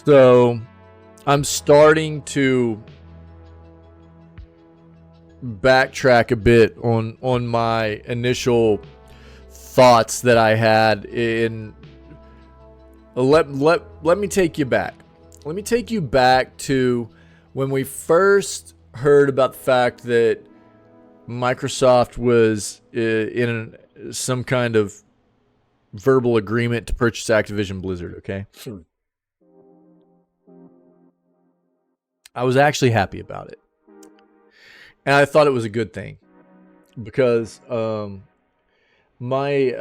So I'm starting to backtrack a bit on my initial thoughts that I had in. Let me take you back. Let me take you back to when we first heard about the fact that Microsoft was in some kind of verbal agreement to purchase Activision Blizzard, okay? I was actually happy about it. And I thought it was a good thing because my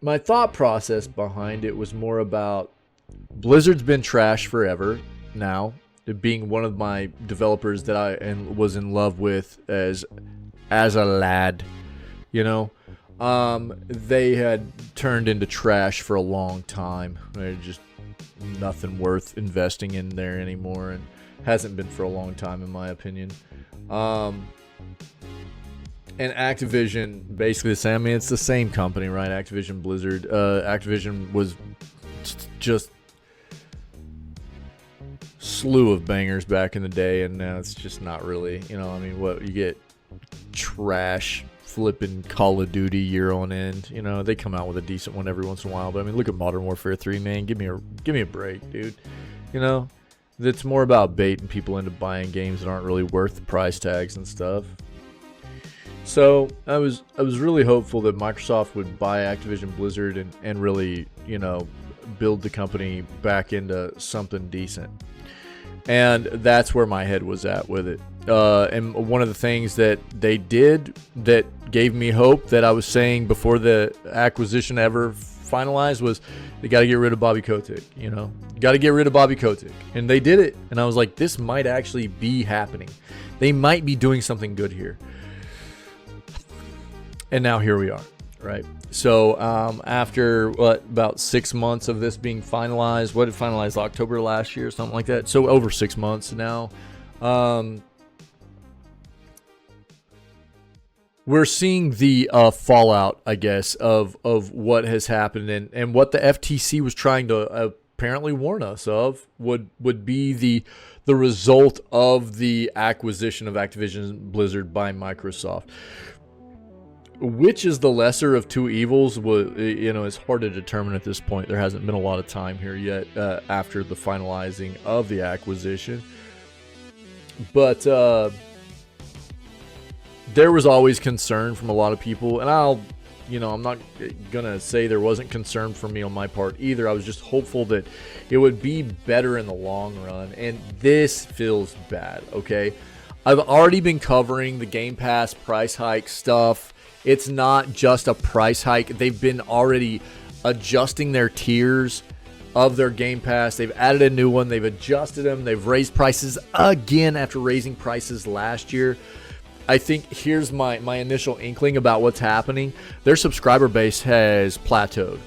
thought process behind it was more about Blizzard's been trash forever now, it being one of my developers that I was in love with as a lad, you know. They had turned into trash for a long time. They're just nothing worth investing in there anymore, and hasn't been for a long time in my opinion. And Activision, basically the same. I mean, it's the same company, right? Activision Blizzard. Activision was just slew of bangers back in the day, and now it's just not really, you know. I mean, what you get, trash flipping Call of Duty year on end. You know, they come out with a decent one every once in a while, but I mean, look at Modern Warfare 3, man. Give me a break, dude. You know, it's more about baiting people into buying games that aren't really worth the price tags and stuff. So I was really hopeful that Microsoft would buy Activision Blizzard and really, you know, build the company back into something decent. And that's where my head was at with it. And one of the things that they did that gave me hope, that I was saying before the acquisition ever finalized, was they got to get rid of Bobby Kotick. You know, got to get rid of Bobby Kotick, and they did it. And I was like, this might actually be happening. They might be doing something good here. And now here we are, right? So after about 6 months of this being finalized, what it finalized October last year, something like that. So over 6 months now. We're seeing the fallout, I guess, of what has happened, and what the FTC was trying to apparently warn us of would be the result of the acquisition of Activision Blizzard by Microsoft. Which is the lesser of two evils? You know, it's hard to determine at this point. There hasn't been a lot of time here yet after the finalizing of the acquisition, but there was always concern from a lot of people, and I'm not gonna say there wasn't concern for me on my part either. I was just hopeful that it would be better in the long run, and this feels bad. Okay, I've already been covering the Game Pass price hike stuff. It's not just a price hike. They've been already adjusting their tiers of their Game Pass. They've added a new one. They've adjusted them. They've raised prices again after raising prices last year. I think here's my initial inkling about what's happening. Their subscriber base has plateaued.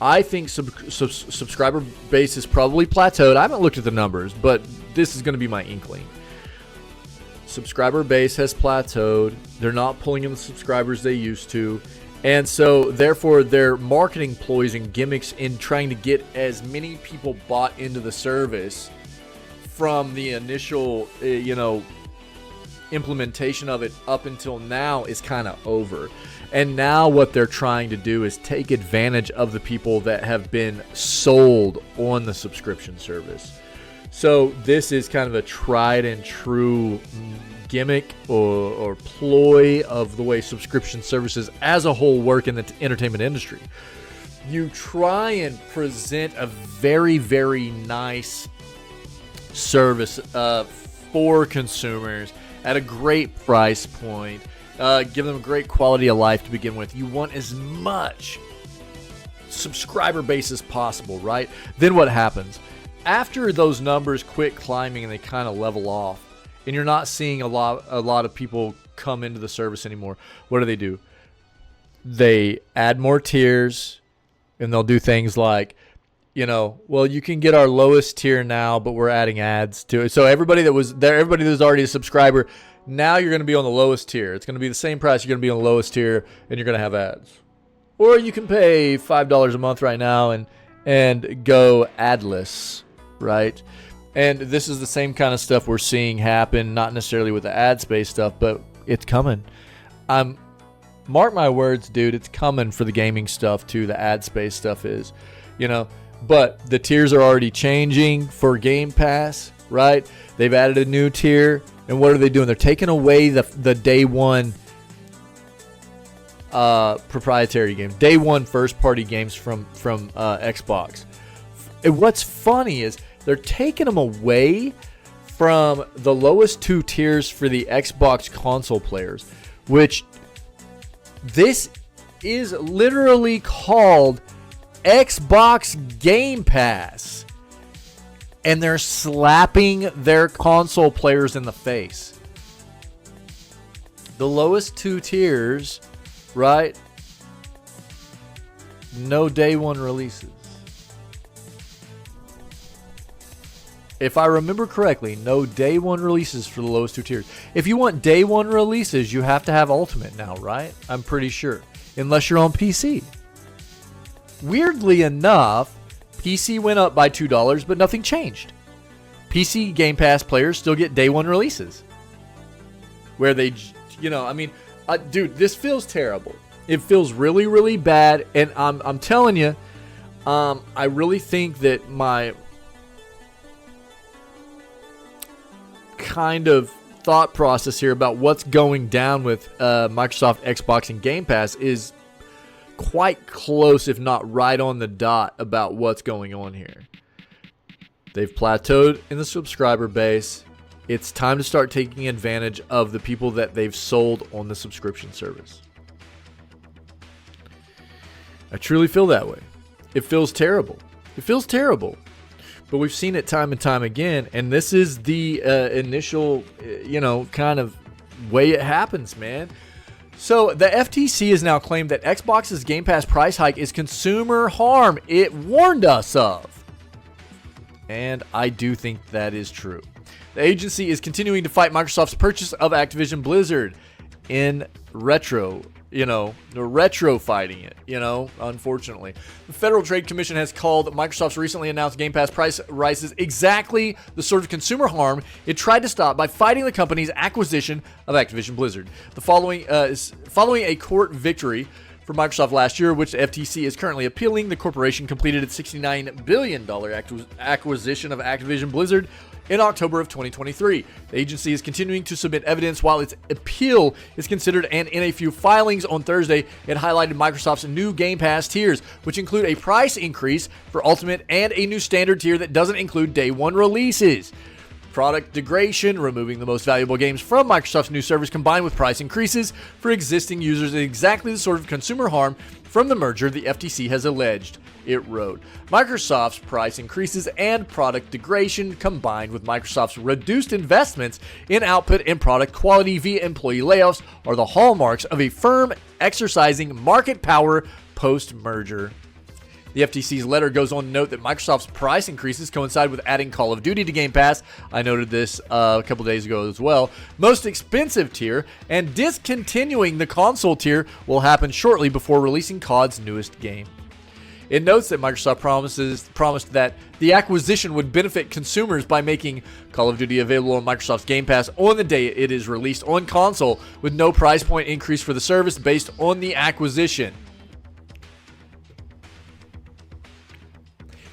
I think subscriber base is probably plateaued. I haven't looked at the numbers, but this is going to be my inkling. Subscriber base has plateaued. They're not pulling in the subscribers they used to. And so, therefore, their marketing ploys and gimmicks in trying to get as many people bought into the service from the initial, implementation of it up until now is kind of over. And now what they're trying to do is take advantage of the people that have been sold on the subscription service. So this is kind of a tried and true gimmick or ploy of the way subscription services as a whole work in the entertainment industry. You try and present a very, very nice service for consumers at a great price point, give them a great quality of life to begin with. You want as much subscriber base as possible, right? Then what happens? After those numbers quit climbing and they kind of level off, and you're not seeing a lot of people come into the service anymore, what do? They add more tiers, and they'll do things like, well, you can get our lowest tier now, but we're adding ads to it. So everybody that was there, everybody that was already a subscriber, now you're going to be on the lowest tier. It's going to be the same price. You're going to be on the lowest tier, and you're going to have ads. Or you can pay $5 a month right now, and and go adless, right? And this is the same kind of stuff we're seeing happen, not necessarily with the ad space stuff, but it's coming. Mark my words, dude, it's coming for the gaming stuff too. The ad space stuff is, but the tiers are already changing for Game Pass, right? They've added a new tier, and what are they doing? They're taking away the day one proprietary games, day one first party games from Xbox. And what's funny is they're taking them away from the lowest 2 tiers for the Xbox console players, which this is literally called Xbox Game Pass. And they're slapping their console players in the face. The lowest 2 tiers, right? No day one releases. If I remember correctly, no day one releases for the lowest 2 tiers. If you want day one releases, you have to have Ultimate now, right? I'm pretty sure. Unless you're on PC. Weirdly enough, PC went up by $2, but nothing changed. PC Game Pass players still get day one releases. Where they, dude, this feels terrible. It feels really, really bad. And I'm telling you, I really think that my kind of thought process here about what's going down with Microsoft, Xbox, and Game Pass is quite close, if not right on the dot, about what's going on here. They've plateaued in the subscriber base. It's time to start taking advantage of the people that they've sold on the subscription service. I truly feel that way. It feels terrible. It feels terrible. But we've seen it time and time again, and this is the initial, kind of way it happens, man. So the FTC has now claimed that Xbox's Game Pass price hike is consumer harm it warned us of. And I do think that is true. The agency is continuing to fight Microsoft's purchase of Activision Blizzard in retro. They're retro fighting it, unfortunately. The Federal Trade Commission has called Microsoft's recently announced Game Pass price rises exactly the sort of consumer harm it tried to stop by fighting the company's acquisition of Activision Blizzard. The following a court victory for Microsoft last year, which the FTC is currently appealing, the corporation completed its $69 billion acquisition of Activision Blizzard in October of 2023. The agency is continuing to submit evidence while its appeal is considered, and in a few filings on Thursday, it highlighted Microsoft's new Game Pass tiers, which include a price increase for Ultimate and a new standard tier that doesn't include day one releases. Product degradation, removing the most valuable games from Microsoft's new service, combined with price increases for existing users, is exactly the sort of consumer harm from the merger the FTC has alleged. It wrote, Microsoft's price increases and product degradation, combined with Microsoft's reduced investments in output and product quality via employee layoffs, are the hallmarks of a firm exercising market power post-merger. The FTC's letter goes on to note that Microsoft's price increases coincide with adding Call of Duty to Game Pass. I noted this a couple days ago as well. Most expensive tier, and discontinuing the console tier will happen shortly before releasing COD's newest game. It notes that Microsoft promised that the acquisition would benefit consumers by making Call of Duty available on Microsoft's Game Pass on the day it is released on console, with no price point increase for the service based on the acquisition.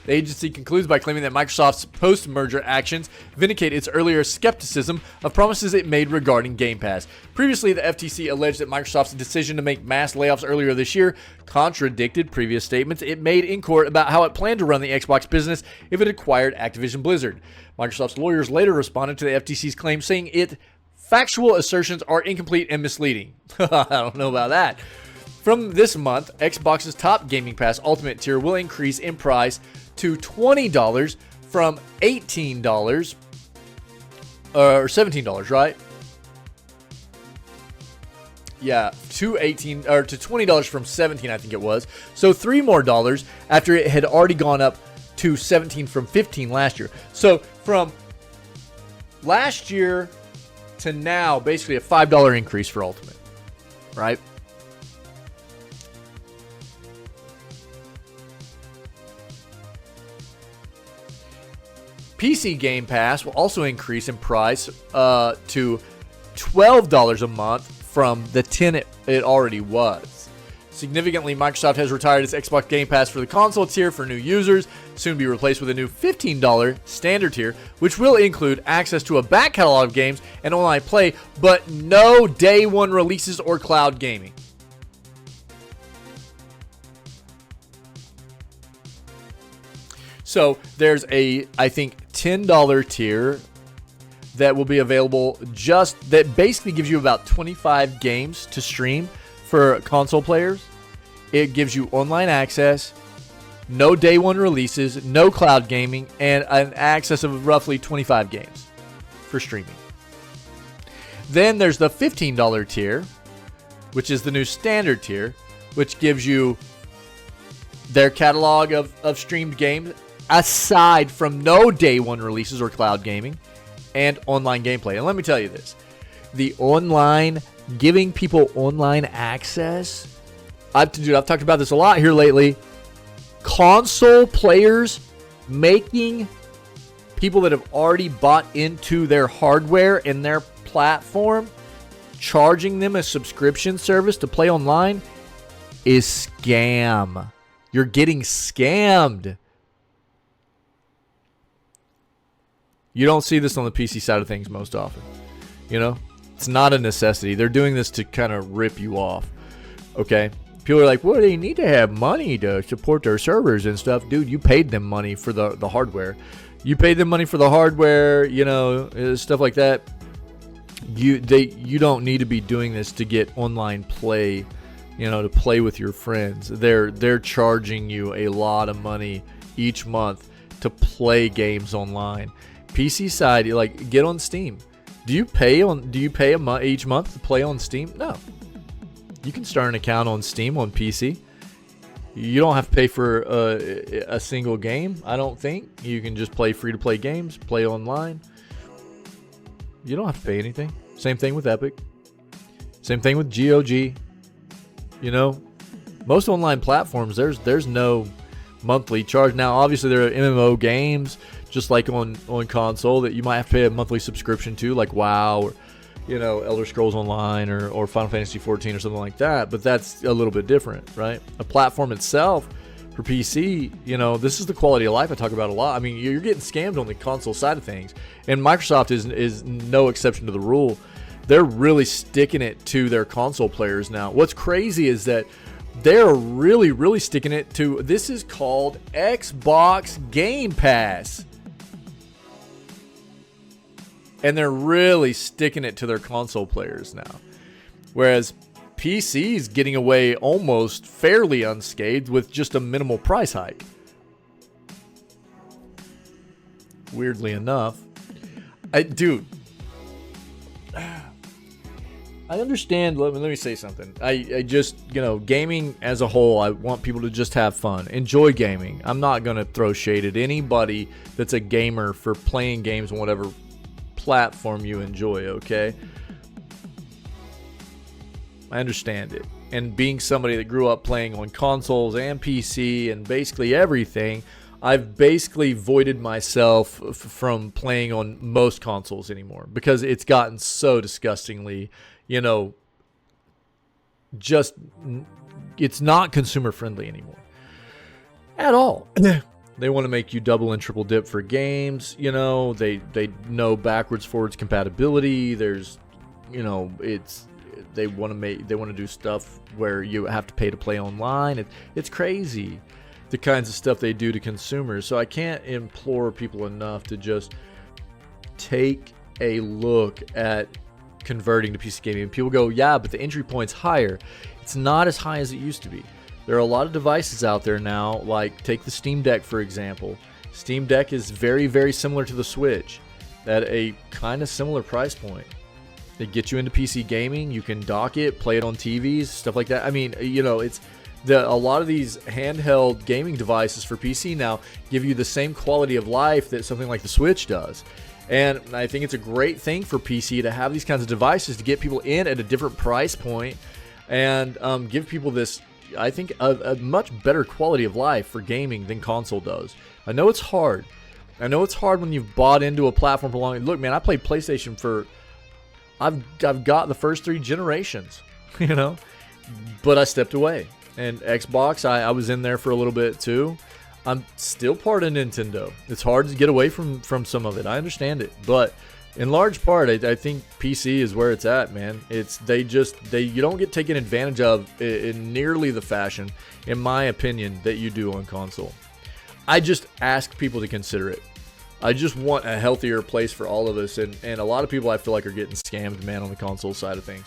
The agency concludes by claiming that Microsoft's post-merger actions vindicate its earlier skepticism of promises it made regarding Game Pass. Previously, the FTC alleged that Microsoft's decision to make mass layoffs earlier this year contradicted previous statements it made in court about how it planned to run the Xbox business if it acquired Activision Blizzard. Microsoft's lawyers later responded to the FTC's claim, saying its factual assertions are incomplete and misleading. I don't know about that. From this month, Xbox's top Gaming Pass Ultimate tier will increase in price to $20 from $18 or $17, right? Yeah, to $20 from $17, I think it was. So $3 more after it had already gone up to $17 from $15 last year. So from last year to now, basically a $5 increase for Ultimate, right? PC Game Pass will also increase in price to $12 a month from the $10 it already was. Significantly, Microsoft has retired its Xbox Game Pass for the console tier for new users, soon to be replaced with a new $15 standard tier, which will include access to a back catalog of games and online play, but no day one releases or cloud gaming. So there's a, I think, $10 tier that will be available, just that basically gives you about 25 games to stream for console players. It gives you online access, no day one releases, no cloud gaming, and an access of roughly 25 games for streaming. Then there's the $15 tier, which is the new standard tier, which gives you their catalog of streamed games aside from no day one releases or cloud gaming and online gameplay. And let me tell you this, the online, giving people online access, I've talked about this a lot here lately. Console players making people that have already bought into their hardware and their platform, charging them a subscription service to play online is scam. You're getting scammed. You don't see this on the PC side of things most often. You know, it's not a necessity. They're doing this to kind of rip you off. Okay? People are like, well, they need to have money to support their servers and stuff. Dude, you paid them money for the hardware. You paid them money for the hardware, you know, stuff like that. You don't need to be doing this to get online play, you know, to play with your friends. They're charging you a lot of money each month to play games online. PC side, like, get on Steam. Do you pay each month to play on Steam? No. You can start an account on Steam on PC. You don't have to pay for a single game, I don't think. You can just play free-to-play games, play online. You don't have to pay anything. Same thing with Epic. Same thing with GOG. You know, most online platforms, there's no monthly charge. Now, obviously, there are MMO games, just like on console, that you might have to pay a monthly subscription to, like WoW or, you know, Elder Scrolls Online or Final Fantasy 14 or something like that. But that's a little bit different, right? A platform itself for PC, you know, this is the quality of life I talk about a lot. I mean, you're getting scammed on the console side of things, and Microsoft is no exception to the rule. They're really sticking it to their console players now. What's crazy is that they're really, really sticking it to, this is called Xbox Game Pass. And they're really sticking it to their console players now. Whereas PC's getting away almost fairly unscathed with just a minimal price hike. Weirdly enough. Dude. I understand. Let me say something. I just, you know, gaming as a whole, I want people to just have fun. Enjoy gaming. I'm not going to throw shade at anybody that's a gamer for playing games on whatever platform you enjoy, okay? I understand it. And being somebody that grew up playing on consoles and PC and basically everything, I've basically voided myself from playing on most consoles anymore because it's gotten so disgustingly, you know, just, it's not consumer friendly anymore at all. They want to make you double and triple dip for games. You know, they know backwards forwards compatibility. There's, you know, they want to do stuff where you have to pay to play online. It's crazy, the kinds of stuff they do to consumers. So I can't implore people enough to just take a look at converting to PC gaming. And people go, yeah, but the entry point's higher. It's not as high as it used to be. There are a lot of devices out there now, like take the Steam Deck, for example. Steam Deck is very, very similar to the Switch at a kind of similar price point. They get you into PC gaming. You can dock it, play it on TVs, stuff like that. I mean, you know, a lot of these handheld gaming devices for PC now give you the same quality of life that something like the Switch does. And I think it's a great thing for PC to have these kinds of devices to get people in at a different price point and give people this, I think, a much better quality of life for gaming than console does. I know it's hard. I know it's hard when you've bought into a platform for long. Look, man, I played PlayStation for, I've got the first 3 generations, you know, but I stepped away. And Xbox, I was in there for a little bit too. I'm still part of Nintendo. It's hard to get away from some of it. I understand it, but in large part, I think PC is where it's at, man. You don't get taken advantage of in nearly the fashion, in my opinion, that you do on console. I just ask people to consider it. I just want a healthier place for all of us, and a lot of people I feel like are getting scammed, man, on the console side of things.